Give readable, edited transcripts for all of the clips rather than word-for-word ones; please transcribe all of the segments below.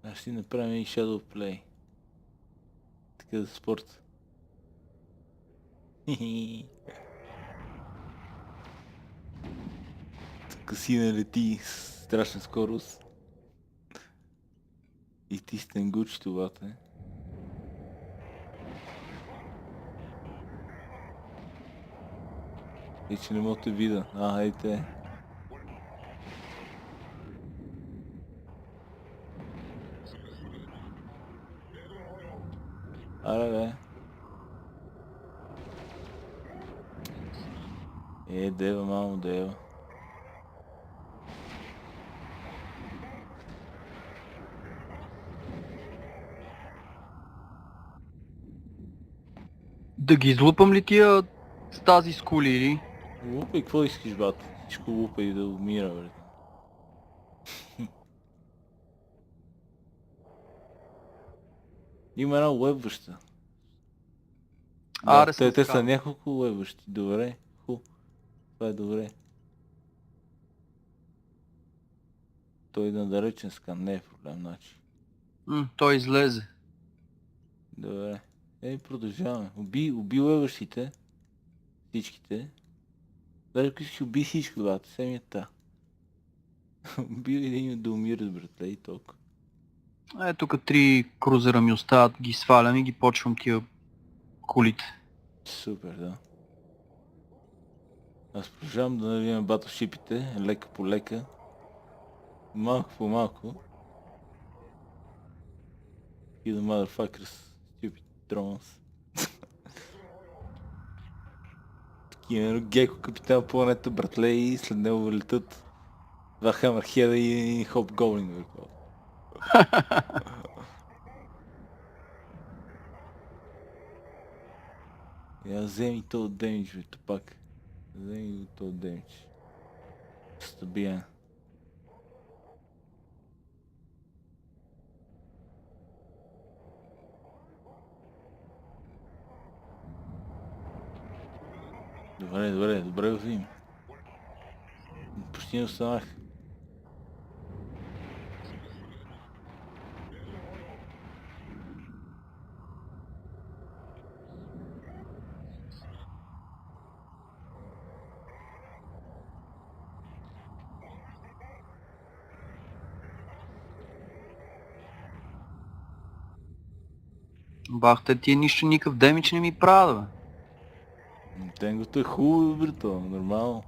Аз ще направим и Shadow Play. Така за спорт. Тук си налети с страшна скорост. И ти с тенгучето, бате. И че не мога да те видя. Ей те. Аре бе. Дева, мамо, дева. Да ги излупам ли тия с тази с кули или? Лупай, какво искаш, бат? Всичко лупай да умира, бре. Има една уебваща. Да, Аре те, съм те са скал. няколко уебващи. Добре. Това е добре. Той на далечен скан не е проблем, значи. Той излезе. Добре. Продължаваме. Уби уебващите. Всичките. Даже ако искаш уби всичко, двата. Семията. Уби един да умират, братле, и толкова. Тук 3 крузера ми остават, ги свалям и ги почвам тия кулите. Супер, да. Аз продължавам да навивам батлшипите, лека по лека. Малко по малко. И the motherfuckers, stupid drones. Такива Геко капитан планета, братле, и след него летат два Хамърхеда и Хоп Гоблин. Я вземи то демидж, бе, топак. Вземи го то демидж. Стабилен. Добре вървим. Почти не останах. Бахте, тия нищо никакъв демидж не ми правят, бе. Тенгото е хубаво, брато, нормално.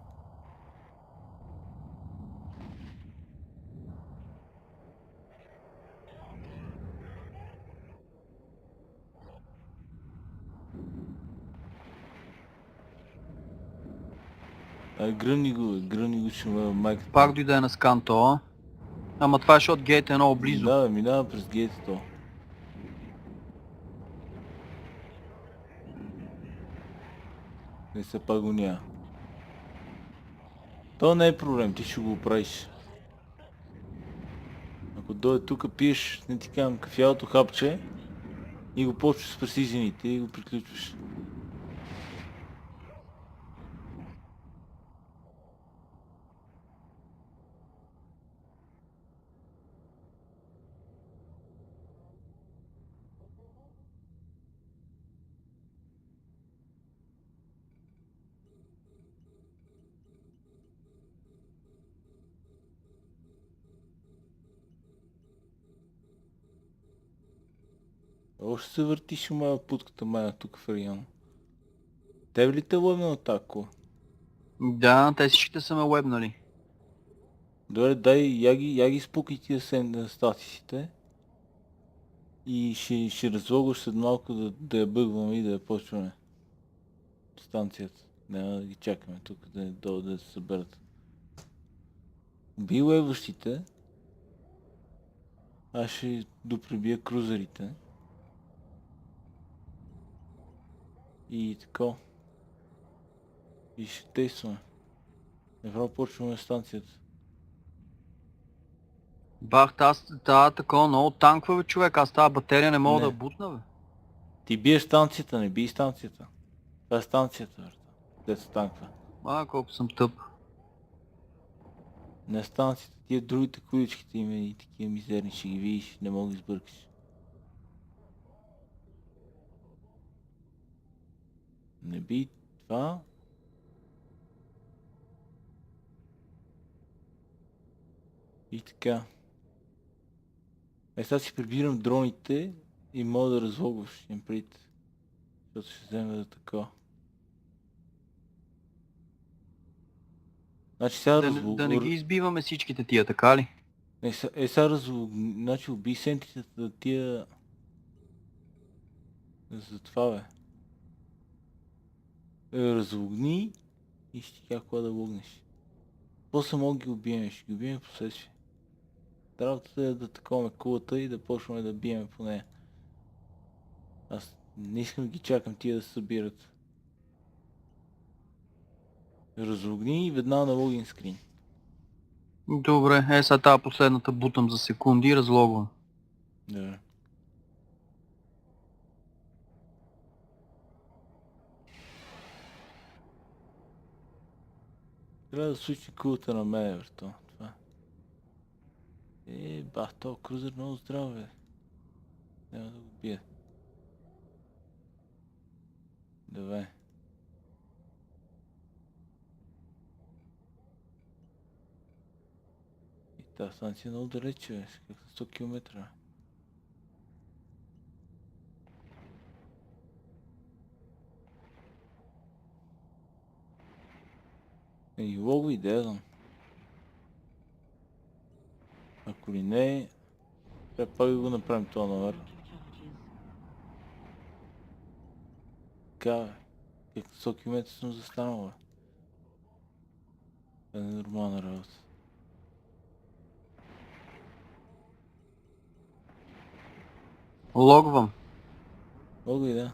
Гръмни го, че майката. Пак дойде на скан това. Ама това е, защото гейт е много близо. Да, минава през гейтето. Не се пак го няма. То не е проблем, ти ще го оправиш. Ако дойде тук, пиеш, не ти казвам, кафялото хапче и го почваш с пресижените и го приключваш. Още се въртиш моя путката мая тук в района. Тебе ли те лъвна от тако? Да, те всичките са ме уебнали. Добре, дай, я ги спукай тия статисите. И ще разлогаш след малко да я бъгваме и да я почваме. Станцията. Няма да ги чакаме тук да се съберат. Убий леващите. Аз ще допребия крузерите. И така. И ще действаме. Направо почваме станцията. Бах, тази такова много танква, бе, човек. Аз тази батерия не мога Не. да бутна, бе. Ти биеш станцията, не бий станцията. Това е станцията, брата. Де се танква. Колко съм тъп. На станцията тия другите количките има и такива мизерни, ще ги видиш, не мога да избъркаш. Не би това. И така. Сега си прибирам дроните и мога да разлогваш им пред. Защото ще взема да така. Значи сега Да не ги избиваме всичките тия, така ли? сега значи убий сентицата да тия. За това бе. Разлогни и ще ти кажа кога да логнеш. После мога да ги убием, ще ги убием в последствие. Работата е да таковаме кулата и да почваме да биеме по нея. Аз не искам да ги чакам тия да се събират. Разлогни и веднага на логин скрин. Добре, сега тази последната бутам за секунди и разлогвам. Да. Трябва да случи кулата на мене, брато. Това. То крузер много здрав, бе. Няма да го бия. Давай. И тази станция е много далече, бе. Как са 100 км. Лого и да знам. Ако ли не, трябва пак да го направим това наверх. Така, бе. Как 100 км съм застанал, бе. Това е нормална работа. Логвам. Мога и да.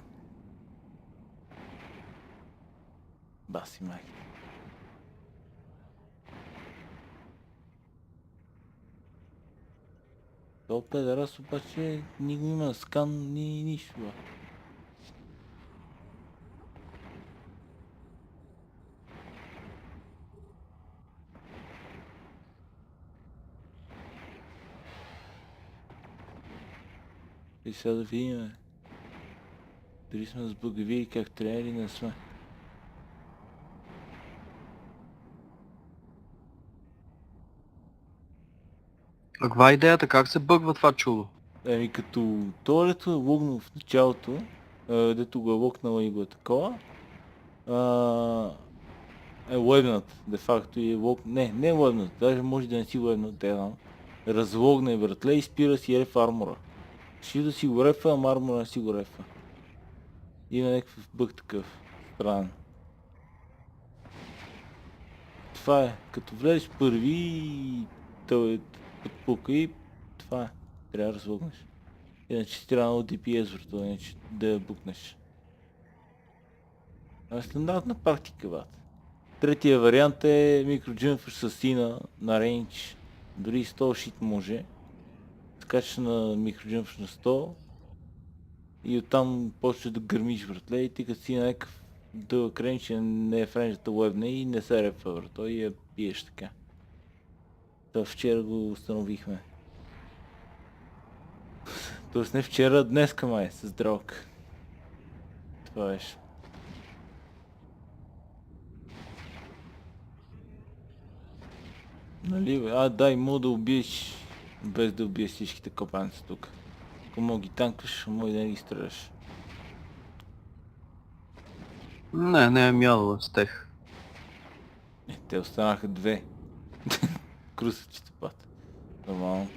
Баси майка. То педерас обаче ни го има скан, ни нищо, бе. И сега да видим, бе. Дали сме сбъгави как трябва или не сме. Каква е идеята? Как се бъгва това чудо? Еми като туалето е логнал в началото, дето го е локнала и го е такова, е легнат, де факто и е лог... Не е легнат, даже може да не си легнат, те знам. Разлогна е вратле и спира си реф армора. Ще да си го рефа, ама армора не си го рефа. Има някакъв бъг такъв. Странен. Това е. Като влезеш първи, той е подпука и това е. Трябва да разлогнеш. Иначе ти трябва много DPS върто, иначе да я букнеш. А стандартна практика, бат. Третия вариант е микроджъмпваш с сина на рейндж. Дори 100 шит може. Скачаш на микроджъмпваш на 100 и оттам почваш да гърмиш вратле и ти като си на някакъв дълъг рейндж не е в рейнджата лебне и не се репва врато и я пиеш така. Това вчера го установихме. Тоест не вчера, днеска май, с дрог. Това беше. Нали бе? Дай мога да убиеш, без да убиеш всичките копанци тук. Ако мога ги танкваш, може да не ги стреляш. Не е мяло с тех. Те останаха две. Крусачите пат. Нормално.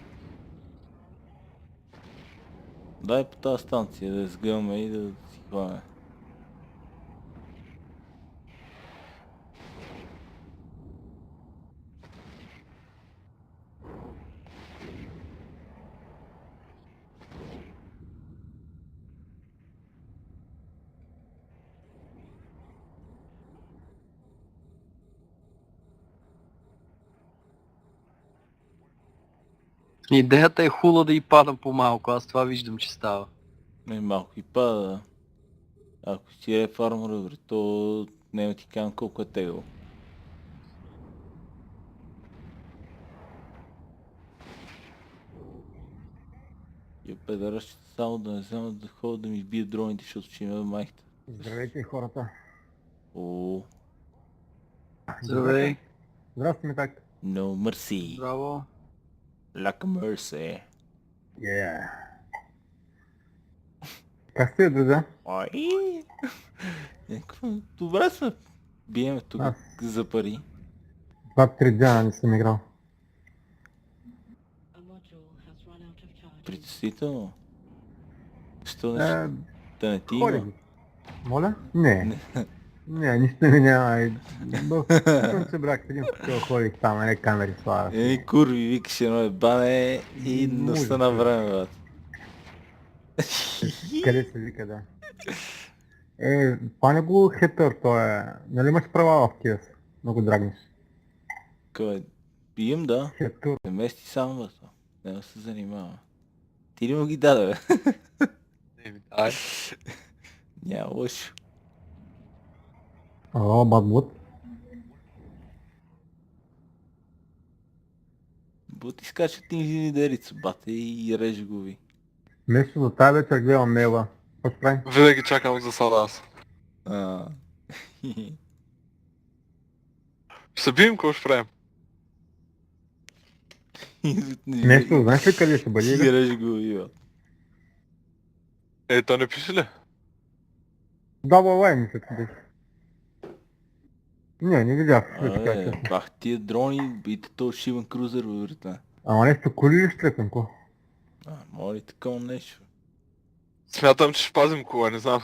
Дай по тази станция да сгъваме и да си хваме. Идеята е хула да и пада по-малко, аз това виждам, че става. Малко и пада. Ако си е фармър, то няма ти кам колко е тегло. Я педара ще само да не взема да ходя да ми бие дроните, защото ще има майката. Здравейте, хората. О, Здравей. Здрасти, ми как? no mercy. Браво. Lack mercy. Yeah. Как сте, друзья? Ой. Някакво, добре сме. Биеме тук Аз за пари. 2-3 дена не съм играл. Притеснително. Що не, Е, да не ти ходи има? ги. Моля? Не. Не, нищо ми няма. Съм се брак, един хотел ходих там, не камери слагах. Курви, викаш едно ебане и Може носа да. на време, брат. Къде се вика, да. Пане го хетър, той е. Нали имаш права в тия? Много драгнеш. Кой? Бием, да. Хетър. Не мести само, бе. Няма да се занимава. Ти ли му ги даде, бе? Ай. Няма лошо. О, бадбут. Бут изкачат инженерица, бате, и реже го ви. Нещо за тази вечер гледам мейла. Какво правим? Винаги чакам за сада аз. А. Ще се бием, какво ще правим? Нещо, знаеш ли къде ще бъде? И или? реже го ви, бе. То не пише ли? Double мисля, че беше. Не видях. да ти кажа Абе, честно. бах тия дрони, бийте този шивен крузер, бе, брата. Ама нещо коли ли ще тръкам, ко? Моля ли такова нещо? Смятам, че ще пазим кола, не знам.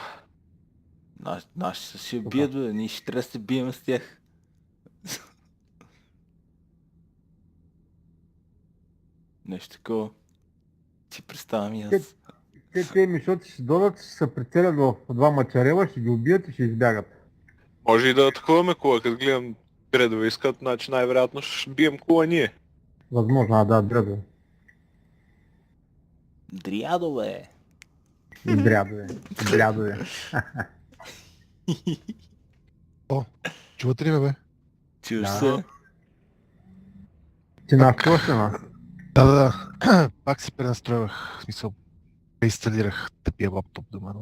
Нашите ще я бият, бе, ние ще трябва да се бием с тях. Нещо такова. Си представям и аз. Те мишоти ще дойдат, ще се прицелят в два мачарела, ще ги убият и ще избягат. Може и да атакуваме кола, като гледам гредове искат, значи най-вероятно ще бием кола ние. Възможно, да, дрядове. Дриадо, бе! Дрядове. Дрядове. Чувате ли ме, бе? Чуваш Да. се? Ти нас слушаш нас. Да. Пак си пренастроивах, в смисъл, преинсталирах тъпия лаптоп дома.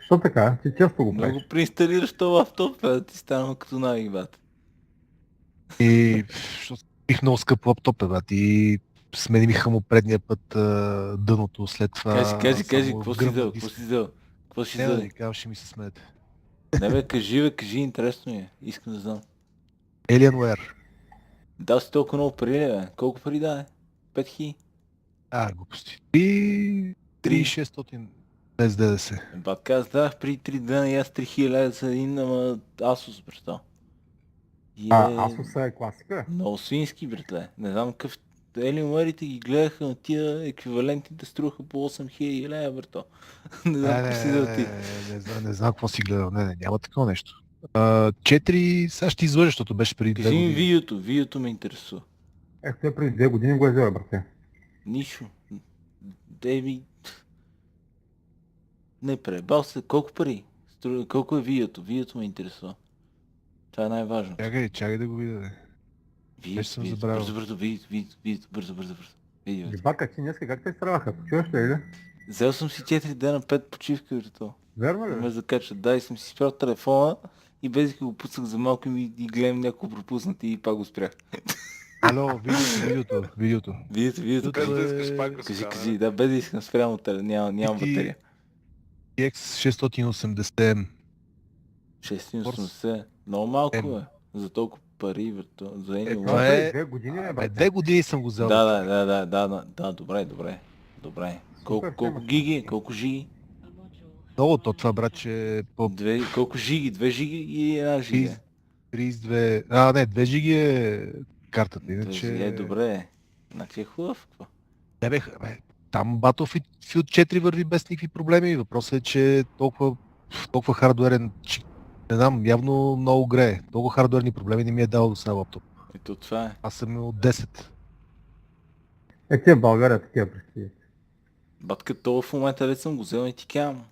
Що така? Ти често го Много правиш. преинсталираш това лаптоп, бе, ти станал като навик, бат. И защото бих много скъп лаптоп, бе, брат, и смениха му предния път дъното, след това... Кажи, само какво си гръмна взел, диск. какво си взел? Какво си Не, да взел? ви кажа, ще ми се смеете. Не бе, кажи, интересно ми е. Искам да знам. Alienware. Дал си толкова много пари, ли, бе? Колко пари даде? 5000? Глупости. И 3600 без ДДС. Бат каза, дах при 3 дена и аз 3000 за един, ама Asus, брато. И Asus е класика. много свински, братле. Не знам какъв... Alienware-ите ги гледаха, на тия еквивалентите струваха по 8000 лева, брато. Не знам какво си взел ти. Не знам какво си гледал. Не, няма такова нещо. 4, сега ще излъжа, защото беше преди 2 Кажи ми години. видеото ме интересува. Той преди 2 години го е взел, брате. Нищо. Деви... Не пребал се, колко пари? Колко е видеото? Видеото ме интересува. Това е най-важно. Чакай да го видя. Бе. Вече съм Видеото, забравил. бързо, видеото, бързо. Видеото. Джибака, ти днеска как те страваха? Чуваш ли, или? Взел съм си 4 дена 5 почивка, брато. Верно Ме ли? закачат. Да, и съм си спрял телефона и без да го пуснах за малко и гледам няколко пропуснати и пак го спрях. Алло, видеото. Видеото. Без да е- искаш пак го Кажи, спряме. да, без да искам спрямо нямам батерия. X 680M. 680. Много малко Ем. е. За толкова пари, брато. За един Това Това е- е 2 години, Бе, брате. 2 години съм го взел. Да, добре. Колко тема. гиги? Колко жиги? Много то това, братче, по Колко жиги? 2 жиги и 1 жига. 32... не, 2 жиги е картата, иначе... Добре. Значи е хубав. Какво? Не бе, там Battlefield 4 върви без никакви проблеми. Въпросът е, че толкова хардуерен, че не знам, явно много грее. Толкова хардуерни проблеми не ми е дал до сега лаптоп. Ето това е. Аз съм от 10. Тия в България такива представи. Батка, това в момента вече съм го взел и ти кам.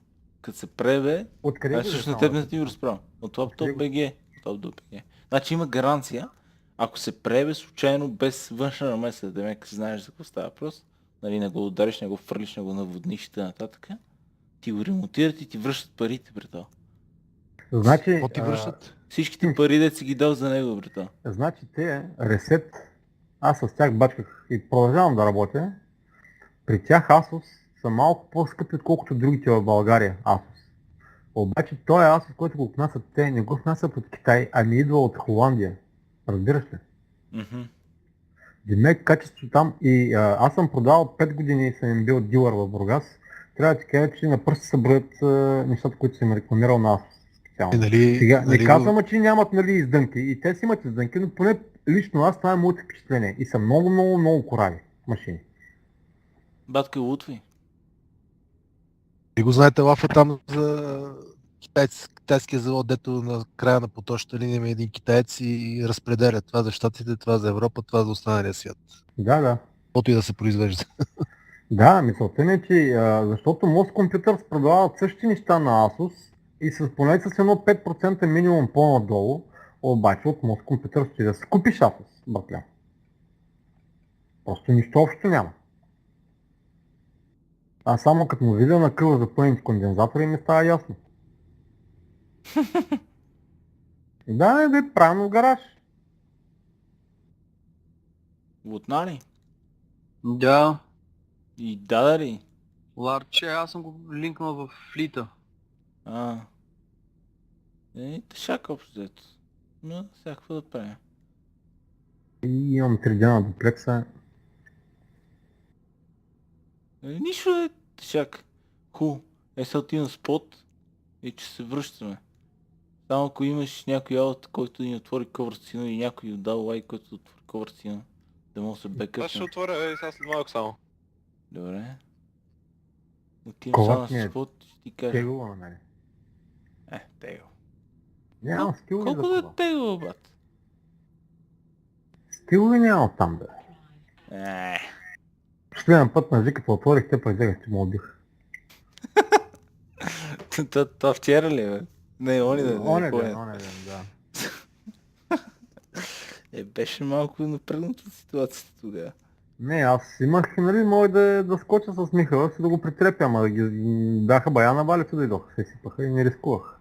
Като се пребе, Откъде аз го всъщност на взел? теб не ти го разправям. От Откъде Laptop го- BG. Laptop BG. Значи има гаранция, ако се пребе случайно без външна намеса, да ме знаеш за какво става въпрос, нали, не го удариш, не го фърлиш, не го наводниш и нататък, ти го ремонтират и ти връщат парите, брато. Значи, Какво ти вършат? Всичките пари, да си ги дал за него, брато. значи те, Ресет, аз с тях бачках и продължавам да работя. При тях Asus са малко по-скъпи, отколкото другите в България Asus. Обаче той Asus, който го внасят те, не го внасят от Китай, ами идва от Холандия. Разбираш ли? Мгм. Демек качеството там и аз съм продавал 5 години и съм им бил дилър в Бургас. Трябва да ти кажа, че на пръсти се броят нещата, които съм рекламирал на Asus специално. Нали, Сега, не нали казвам, че нямат нали, издънки. И те си имат издънки, но поне лично аз това е моето впечатление. И са много, много, много корави машини. Батка лутви. И го знаете лафа там за китайския завод, дето на края на поточната линия има един китаец и разпределя това за Щатите, това за Европа, това за останалия свят. Да, да. Каквото и да се произвежда. Да, мисълта ми е, че защото Moss Computers продават същи неща на Asus и с поне с едно 5% минимум по-надолу, обаче от Moss Computers ти да си купиш Asus, братля. Просто нищо общо няма. А само като му видя на кръва за пълните кондензатори ми става ясно. И да, бе, правилно в гараж. Лутна ли? Да, И даде ли? ларче, аз съм го линкнал в флита. Тъшак общо взето. Но всякакво да правя. И имам 3 дена дуплекса. Нищо да е тъшак. Сега отивам спот и че се връщаме. Само ако имаш някой аут, който ни отвори ковърцина и някой отдал лайк, който отвори ковърцина, да може да се Аз ще бекъпне. отворя сега след малко само. Добре. Отивам само Ковач ми на е спот и ще ти кажа. Тегло на мене. Тегъл. Нямам стил Колко за да това. е тегъл, брат? Стил ли нямам там, бе? Последен път на Жи, отворих, те прегледах, че му отдих. Това вчера ли, бе? Не, они да Оня не ден, да. Беше малко напрегната ситуацията тогава. Не, аз имах, нали, мога да скоча с Михала, си да го притрепя, ама да ги бяха бая на валица, дойдоха, се сипаха и не рискувах.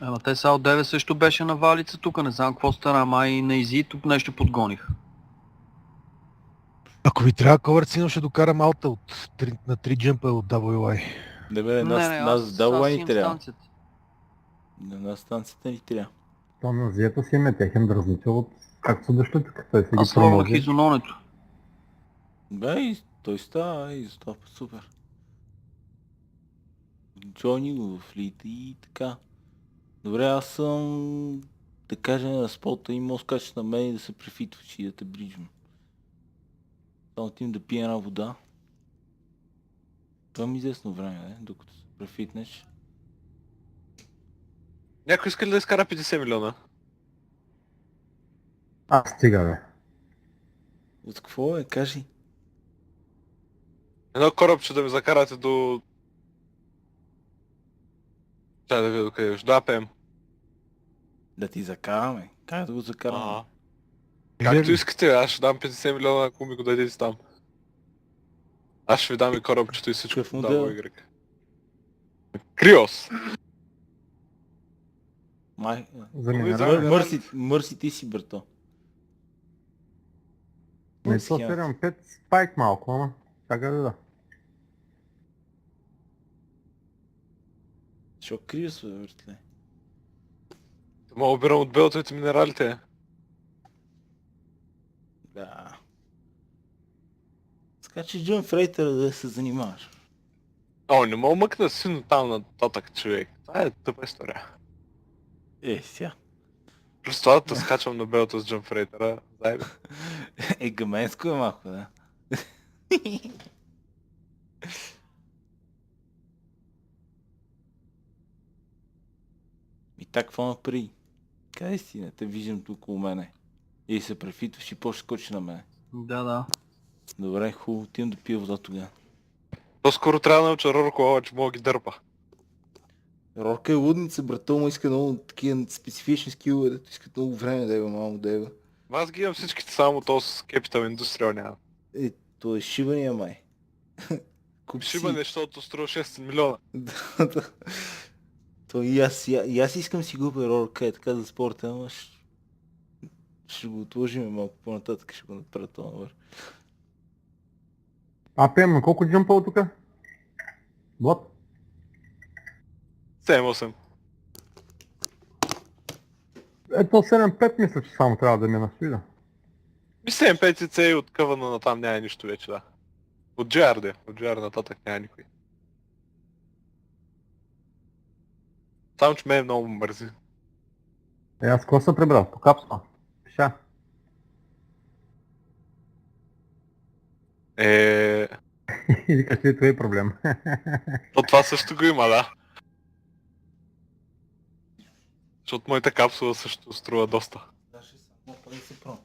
Ама те са от 9 също беше на валица тук, не знам какво стана, май на Изи тук нещо подгоних. Ако ви трябва ковърцина, ще докарам аута на 3 джемпа от WI. Да бе, нас дава ни трябва. На нас станцията ни трябва. То на Зието си има техен дразнител от както са дошли тук, той си ги Аз ловах промози. изононето. Бе, и той става, и затова супер. Джони го в лита и така. Добре, аз съм, да кажем, на спота и може скачаш на мен и да се префитваш и да те бриджвам. Само отивам да пия една вода. Това ми е известно време, не? Докато се префитнеш. Някой иска ли да изкара 50 милиона? Стига, бе. От какво е? Кажи. Едно корабче да ми закарате до... Чай да видя докъде до АПМ. Да ти закараме. Как да го закараме? Ага. Както искате, аз ще дам 50 милиона, ако ми го дадете там. Аз ще ви дам и корабчето и всичко. Какъв модел? Да, Y. Криос! Май... За Ами, минерал. Мърси ти си, брато. Не Мърси, 175 спайк малко, ама. Така да. Шо крия се, братле? Мога обирам от белтовете минералите. Да. Така че Джон Фрейтър да се занимаваш. О, не мога мъкна силно там нататък, човек. Това е тъпа история. Сега. Плюс това да скачам на белта с Джон Фрейтъра, зайбе. Гаменско е малко, да. И так, какво напри? Къде си? Не те виждам тук около мене. И се префитваш и после скочи на мене. Да. Добре, хубаво, отивам да пия вода тогава. По-скоро трябва да науча Рорко, че мога ги дърпа. Рорка е лудница, брато му иска много такива специфични скилове, дето искат много време да ева, малко да ева. Аз ги имам всичките, само то с Capital Industrial няма. То е шибания май. Купи си. Шибане, защото струва 6 милиона. Да. То и аз искам си купя ролка, е така за спорта, ама ще го отложим малко по-нататък, ще го направя това навър. АПМ, на колко джампа тук? Влад? 7-8. Ето 7-5 мисля, че само трябва да ми настоида. Ми 7-5 и от къвана на там няма нищо вече, да. От GR, от GR нататък няма никой. Само че мен много мързи. Аз какво съм прибрал? По капсула. Пиша. И викаш ли, това е проблем. То това също го има, да. Защото моята капсула също струва доста. Даже само 50 про.